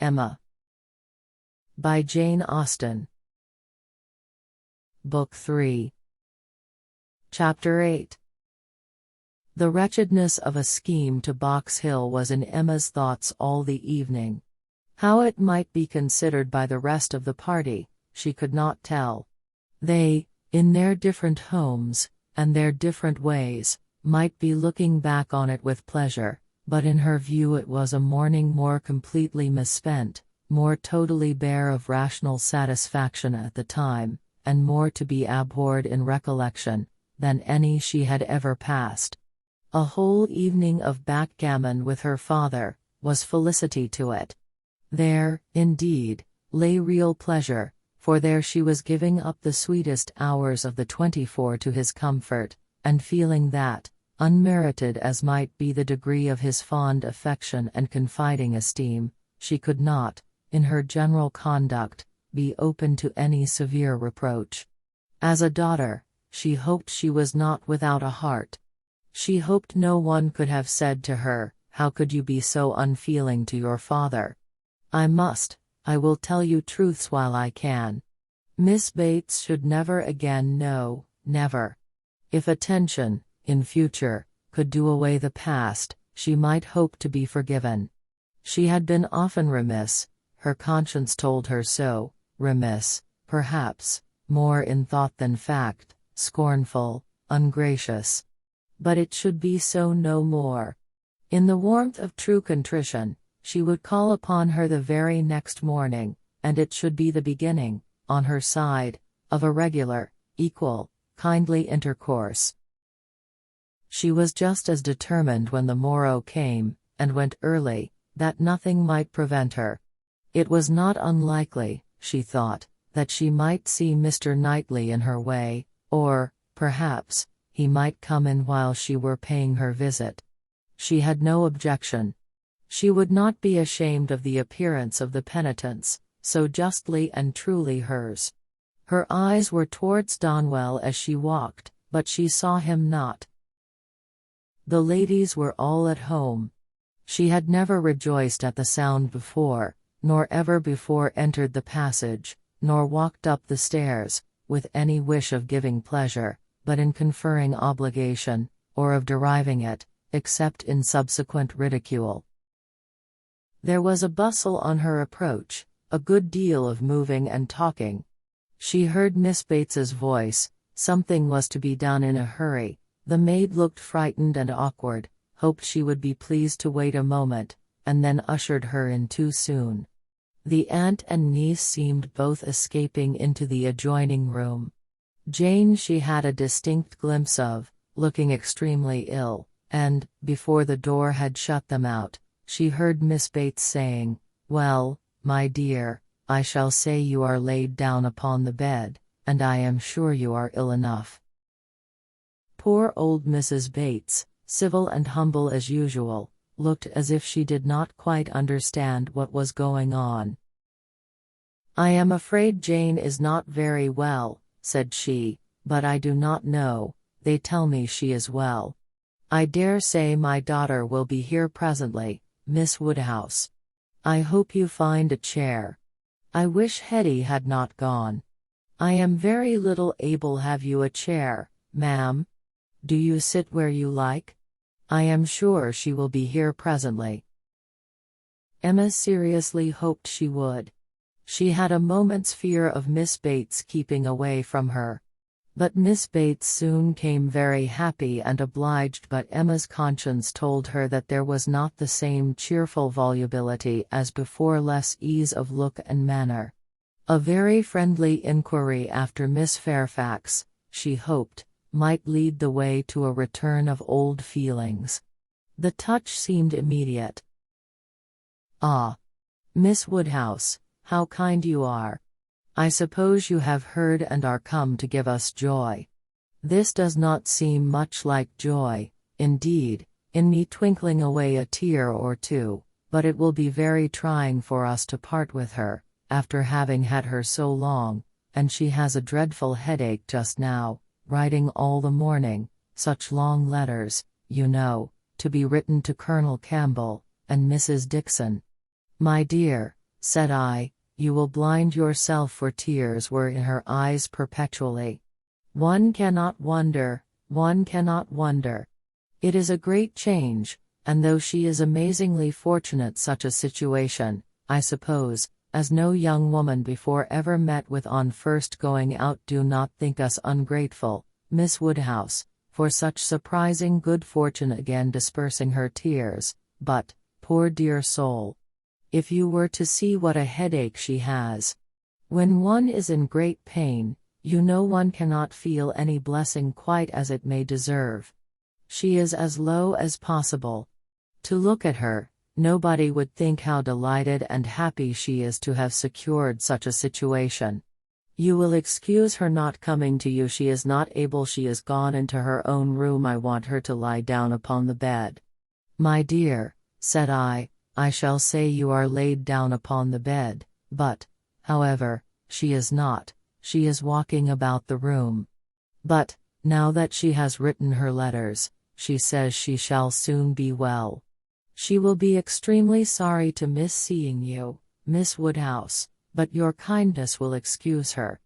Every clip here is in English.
Emma. By Jane Austen. Book 3. Chapter 8. The wretchedness of a scheme to Box Hill was in Emma's thoughts all the evening. How it might be considered by the rest of the party, she could not tell. They, in their different homes, and their different ways, might be looking back on it with pleasure, but in her view it was a morning more completely misspent, more totally bare of rational satisfaction at the time, and more to be abhorred in recollection, than any she had ever passed. A whole evening of backgammon with her father was felicity to it. There, indeed, lay real pleasure, for there she was giving up the sweetest hours of the 24 to his comfort, and feeling that, unmerited as might be the degree of his fond affection and confiding esteem, she could not, in her general conduct, be open to any severe reproach. As a daughter, she hoped she was not without a heart. She hoped no one could have said to her, "How could you be so unfeeling to your father?" I will tell you truths while I can. Miss Bates should never again know, never. If attention, in future, could do away the past, she might hope to be forgiven. She had been often remiss, her conscience told her so, remiss, perhaps, more in thought than fact, scornful, ungracious. But it should be so no more. In the warmth of true contrition, she would call upon her the very next morning, and it should be the beginning, on her side, of a regular, equal, kindly intercourse. She was just as determined when the morrow came, and went early, that nothing might prevent her. It was not unlikely, she thought, that she might see Mr. Knightley in her way, or, perhaps, he might come in while she were paying her visit. She had no objection. She would not be ashamed of the appearance of the penitents, so justly and truly hers. Her eyes were towards Donwell as she walked, but she saw him not. The ladies were all at home. She had never rejoiced at the sound before, nor ever before entered the passage, nor walked up the stairs, with any wish of giving pleasure, but in conferring obligation, or of deriving it, except in subsequent ridicule. There was a bustle on her approach, a good deal of moving and talking. She heard Miss Bates's voice, something was to be done in a hurry, the maid looked frightened and awkward, hoped she would be pleased to wait a moment, and then ushered her in too soon. The aunt and niece seemed both escaping into the adjoining room. Jane she had a distinct glimpse of, looking extremely ill, and, before the door had shut them out, she heard Miss Bates saying, "Well, my dear, I shall say you are laid down upon the bed, and I am sure you are ill enough." Poor old Mrs. Bates, civil and humble as usual, looked as if she did not quite understand what was going on. "I am afraid Jane is not very well," said she, "but I do not know, they tell me she is well. I dare say my daughter will be here presently, Miss Woodhouse. I hope you find a chair. I wish Hetty had not gone. I am very little able. Have you a chair, ma'am? Do you sit where you like? I am sure she will be here presently." Emma seriously hoped she would. She had a moment's fear of Miss Bates keeping away from her. But Miss Bates soon came very happy and obliged, but Emma's conscience told her that there was not the same cheerful volubility as before, less ease of look and manner. A very friendly inquiry after Miss Fairfax, she hoped, might lead the way to a return of old feelings. The touch seemed immediate. "Ah, Miss Woodhouse, how kind you are! I suppose you have heard and are come to give us joy. This does not seem much like joy, indeed, in me twinkling away a tear or two, but it will be very trying for us to part with her, after having had her so long, and she has a dreadful headache just now, writing all the morning, such long letters, you know, to be written to Colonel Campbell, and Mrs. Dixon. My dear, said I, you will blind yourself, for tears were in her eyes perpetually. One cannot wonder, one cannot wonder. It is a great change, and though she is amazingly fortunate, such a situation, I suppose, as no young woman before ever met with on first going out. Do not think us ungrateful, Miss Woodhouse, for such surprising good fortune, again dispersing her tears, but, poor dear soul, if you were to see what a headache she has. When one is in great pain, you know one cannot feel any blessing quite as it may deserve. She is as low as possible. To look at her, nobody would think how delighted and happy she is to have secured such a situation. You will excuse her not coming to you. She is not able. She is gone into her own room. I want her to lie down upon the bed. My dear, said I shall say you are laid down upon the bed, but, however, she is not. She is walking about the room. But, now that she has written her letters, she says she shall soon be well. She will be extremely sorry to miss seeing you, Miss Woodhouse, but your kindness will excuse her.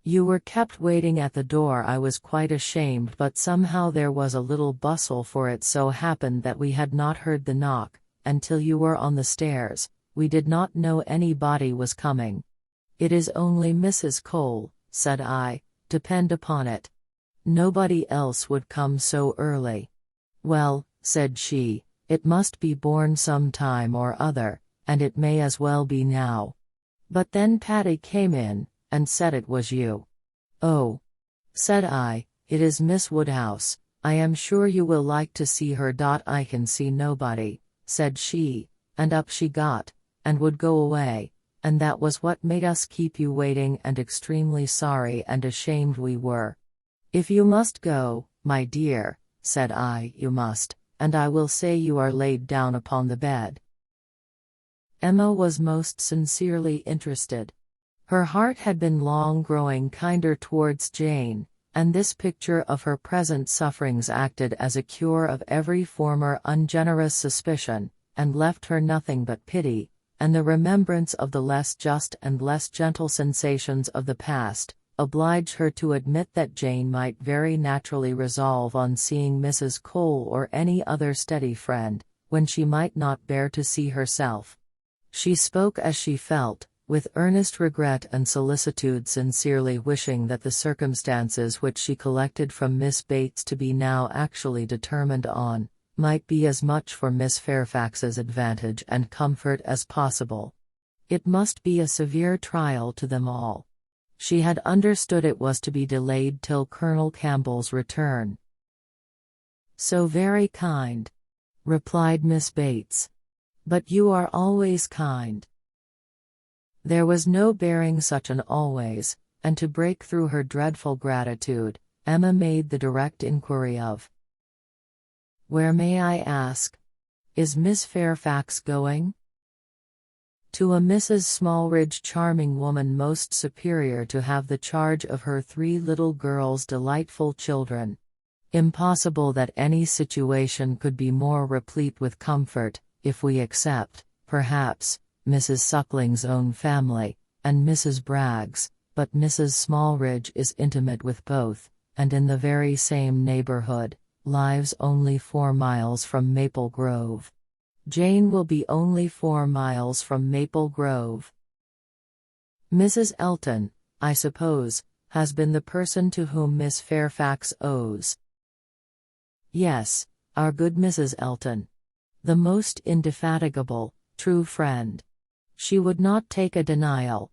You were kept waiting at the door. I was quite ashamed, but somehow there was a little bustle, for it so happened that we had not heard the knock, until you were on the stairs. We did not know anybody was coming. It is only Mrs. Cole, said I, depend upon it. Nobody else would come so early. Well, said she, it must be born some time or other, and it may as well be now. But then Patty came in, and said it was you. Oh, said I, it is Miss Woodhouse. I am sure you will like to see her. I can see nobody, said she, and up she got, and would go away, and that was what made us keep you waiting, and extremely sorry and ashamed we were. If you must go, my dear, said I, you must, and I will say you are laid down upon the bed. Emma was most sincerely interested. Her heart had been long growing kinder towards Jane, and this picture of her present sufferings acted as a cure of every former ungenerous suspicion, and left her nothing but pity, and the remembrance of the less just and less gentle sensations of the past obliged her to admit that Jane might very naturally resolve on seeing Mrs. Cole or any other steady friend, when she might not bear to see herself. She spoke as she felt, with earnest regret and solicitude, sincerely wishing that the circumstances which she collected from Miss Bates to be now actually determined on, might be as much for Miss Fairfax's advantage and comfort as possible. It must be a severe trial to them all. She had understood it was to be delayed till Colonel Campbell's return. So very kind, replied Miss Bates. But you are always kind. There was no bearing such an always, and to break through her dreadful gratitude, Emma made the direct inquiry of, "Where, may I ask? Is Miss Fairfax going?" "To a Mrs. Smallridge, charming woman, most superior, to have the charge of her 3 little girls, delightful children. Impossible that any situation could be more replete with comfort, if we except, perhaps, Mrs. Suckling's own family, and Mrs. Bragg's, but Mrs. Smallridge is intimate with both, and in the very same neighborhood, lives only 4 miles from Maple Grove. Jane will be only 4 miles from Maple Grove. Mrs. Elton, I suppose, has been the person to whom Miss Fairfax owes." "Yes, our good Mrs. Elton. The most indefatigable, true friend. She would not take a denial.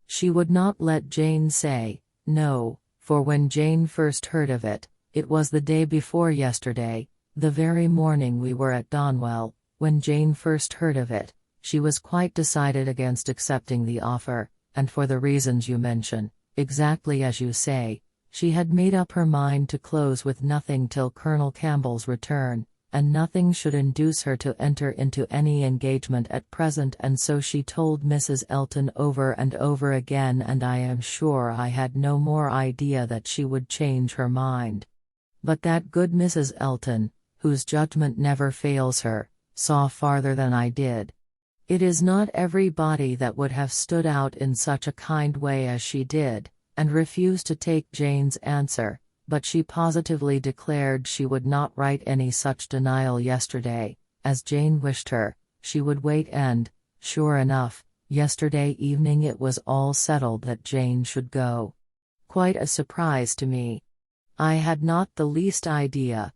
She would not let Jane say no, for when Jane first heard of it, it was the day before yesterday, the very morning we were at Donwell. When Jane first heard of it, she was quite decided against accepting the offer, and for the reasons you mention, exactly as you say, she had made up her mind to close with nothing till Colonel Campbell's return, and nothing should induce her to enter into any engagement at present, and so she told Mrs. Elton over and over again, and I am sure I had no more idea that she would change her mind. But that good Mrs. Elton, whose judgment never fails her, saw farther than I did. It is not everybody that would have stood out in such a kind way as she did, and refused to take Jane's answer, but she positively declared she would not write any such denial yesterday, as Jane wished her. She would wait and, sure enough, yesterday evening it was all settled that Jane should go. Quite a surprise to me. I had not the least idea.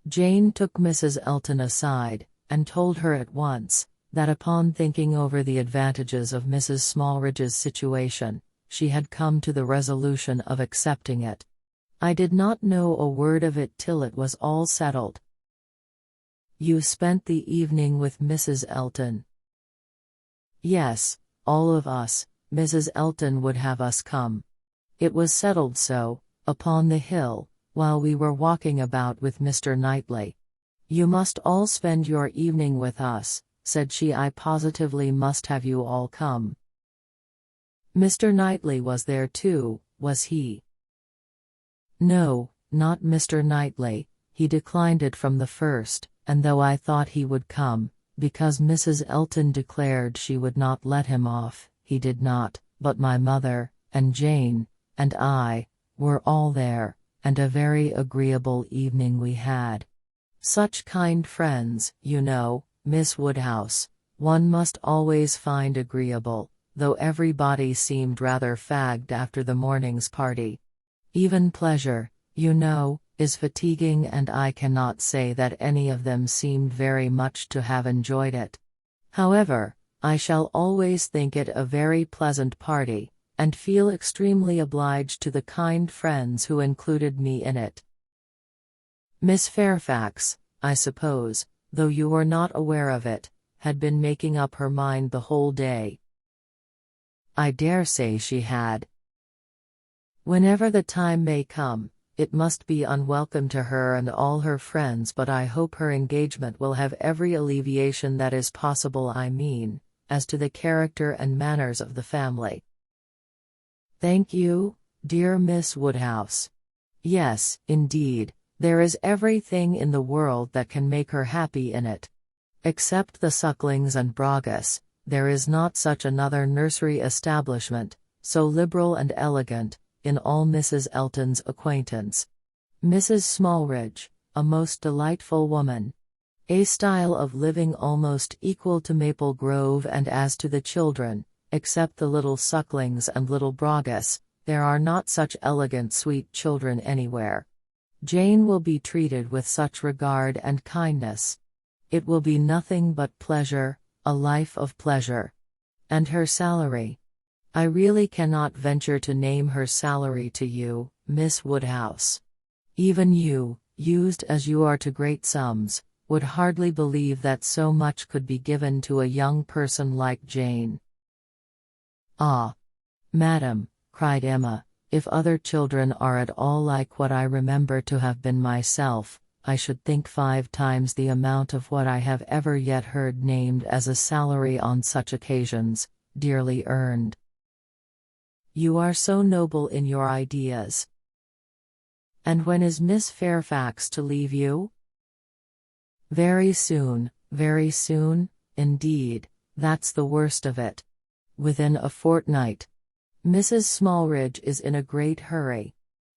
Jane took Mrs. Elton aside, and told her at once, that upon thinking over the advantages of Mrs. Smallridge's situation, she had come to the resolution of accepting it. I did not know a word of it till it was all settled. You spent the evening with Mrs. Elton? Yes, all of us. Mrs. Elton would have us come. It was settled so, upon the hill, while we were walking about with Mr. Knightley. You must all spend your evening with us, said she. I positively must have you all come. Mr. Knightley was there too, was he? No, not Mr. Knightley. He declined it from the first, and though I thought he would come, because Mrs. Elton declared she would not let him off, he did not, but my mother, and Jane, and I, were all there, and a very agreeable evening we had. Such kind friends, you know, Miss Woodhouse, one must always find agreeable, though everybody seemed rather fagged after the morning's party. Even pleasure, you know, is fatiguing, and I cannot say that any of them seemed very much to have enjoyed it. However, I shall always think it a very pleasant party, and feel extremely obliged to the kind friends who included me in it. Miss Fairfax, I suppose, though you were not aware of it, had been making up her mind the whole day. I dare say she had. Whenever the time may come, it must be unwelcome to her and all her friends, but I hope her engagement will have every alleviation that is possible, I mean, as to the character and manners of the family. Thank you, dear Miss Woodhouse. Yes, indeed, there is everything in the world that can make her happy in it. Except the Sucklings and Brogus, there is not such another nursery establishment, so liberal and elegant, in all Mrs. Elton's acquaintance. Mrs. Smallridge, a most delightful woman. A style of living almost equal to Maple Grove, and as to the children, except the little Sucklings and little Brogus, there are not such elegant sweet children anywhere. Jane will be treated with such regard and kindness. It will be nothing but pleasure, a life of pleasure. And her salary? I really cannot venture to name her salary to you, Miss Woodhouse. Even you, used as you are to great sums, would hardly believe that so much could be given to a young person like Jane. Ah! Madam, cried Emma, if other children are at all like what I remember to have been myself, I should think 5 times the amount of what I have ever yet heard named as a salary on such occasions, dearly earned. You are so noble in your ideas. And when is Miss Fairfax to leave you? Very soon, indeed, that's the worst of it. Within a fortnight. Mrs. Smallridge is in a great hurry.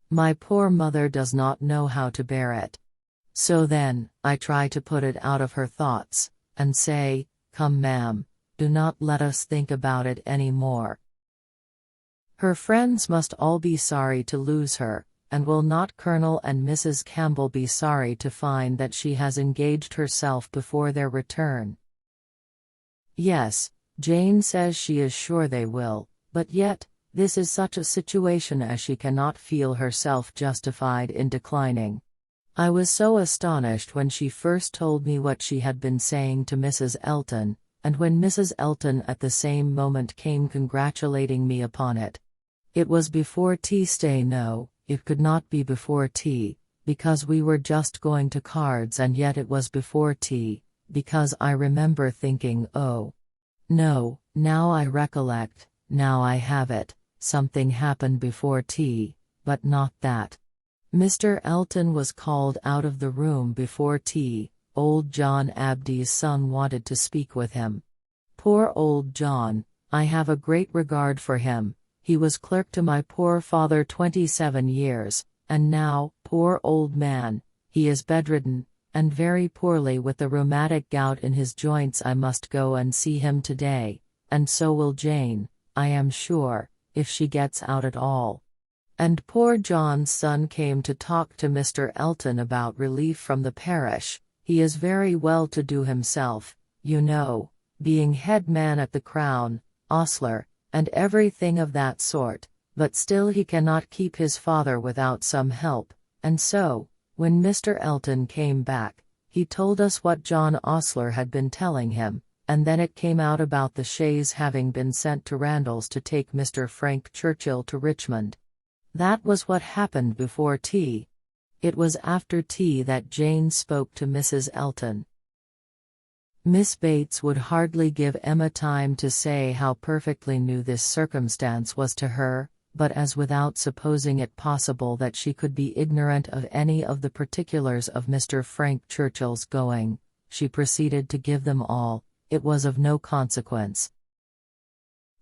My poor mother does not know how to bear it. So then, I try to put it out of her thoughts, and say, come ma'am, do not let us think about it any more. Her friends must all be sorry to lose her, and will not Colonel and Mrs. Campbell be sorry to find that she has engaged herself before their return? Yes, Jane says she is sure they will, but yet, this is such a situation as she cannot feel herself justified in declining. I was so astonished when she first told me what she had been saying to Mrs. Elton, and when Mrs. Elton at the same moment came congratulating me upon it. It was before tea. No, it could not be before tea, because we were just going to cards, and yet it was before tea, because I remember thinking, oh, no, now I recollect, now I have it, something happened before tea, but not that. Mr. Elton was called out of the room before tea. Old John Abdy's son wanted to speak with him. Poor old John, I have a great regard for him. He was clerk to my poor father 27 years, and now, poor old man, he is bedridden, and very poorly with the rheumatic gout in his joints. I must go and see him today, and so will Jane, I am sure, if she gets out at all. And poor John's son came to talk to Mr. Elton about relief from the parish. He is very well to do himself, you know, being head man at the Crown, ostler, and everything of that sort, but still he cannot keep his father without some help, and so, when Mr. Elton came back, he told us what John Ostler had been telling him, and then it came out about the chaise having been sent to Randalls to take Mr. Frank Churchill to Richmond. That was what happened before tea. It was after tea that Jane spoke to Mrs. Elton. Miss Bates would hardly give Emma time to say how perfectly new this circumstance was to her, but as without supposing it possible that she could be ignorant of any of the particulars of Mr. Frank Churchill's going, she proceeded to give them all. It was of no consequence.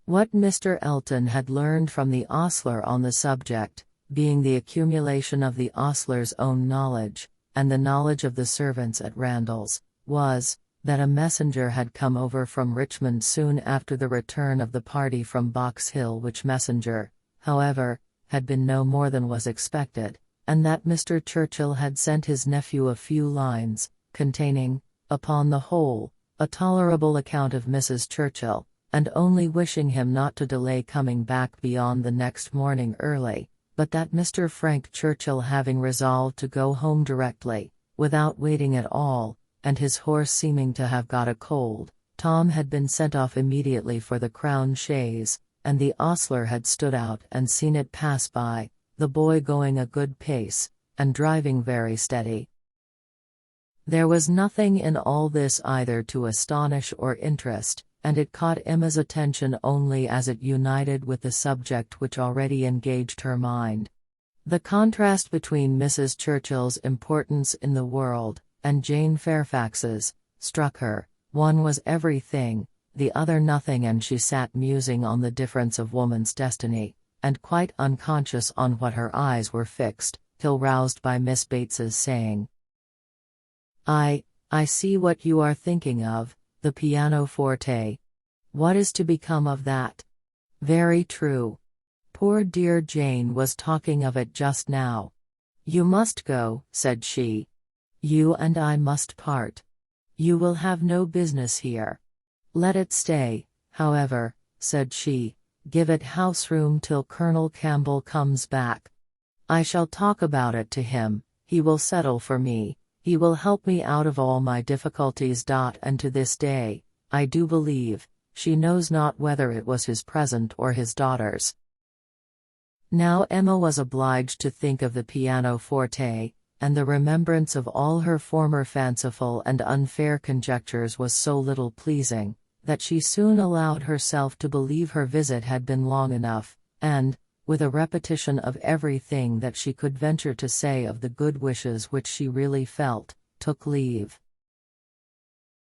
What Mr. Elton had learned from the ostler on the subject, being the accumulation of the ostler's own knowledge, and the knowledge of the servants at Randalls, was, that a messenger had come over from Richmond soon after the return of the party from Box Hill, which messenger, however, had been no more than was expected, and that Mr. Churchill had sent his nephew a few lines, containing, upon the whole, a tolerable account of Mrs. Churchill, and only wishing him not to delay coming back beyond the next morning early, but that Mr. Frank Churchill having resolved to go home directly, without waiting at all, and his horse seeming to have got a cold, Tom had been sent off immediately for the Crown chaise, and the ostler had stood out and seen it pass by, the boy going a good pace, and driving very steady. There was nothing in all this either to astonish or interest, and it caught Emma's attention only as it united with the subject which already engaged her mind. The contrast between Mrs. Churchill's importance in the world, and Jane Fairfax's, struck her. One was everything, the other nothing, and she sat musing on the difference of woman's destiny, and quite unconscious on what her eyes were fixed, till roused by Miss Bates's saying, I see what you are thinking of, the pianoforte. What is to become of that? Very true. Poor dear Jane was talking of it just now. You must go, said she. You and I must part. You will have no business here. Let it stay, however, said she. Give it house room till Colonel Campbell comes back. I shall talk about it to him, he will settle for me, he will help me out of all my difficulties. And to this day, I do believe, she knows not whether it was his present or his daughter's. Now Emma was obliged to think of the pianoforte, and the remembrance of all her former fanciful and unfair conjectures was so little pleasing, that she soon allowed herself to believe her visit had been long enough, and, with a repetition of everything that she could venture to say of the good wishes which she really felt, took leave.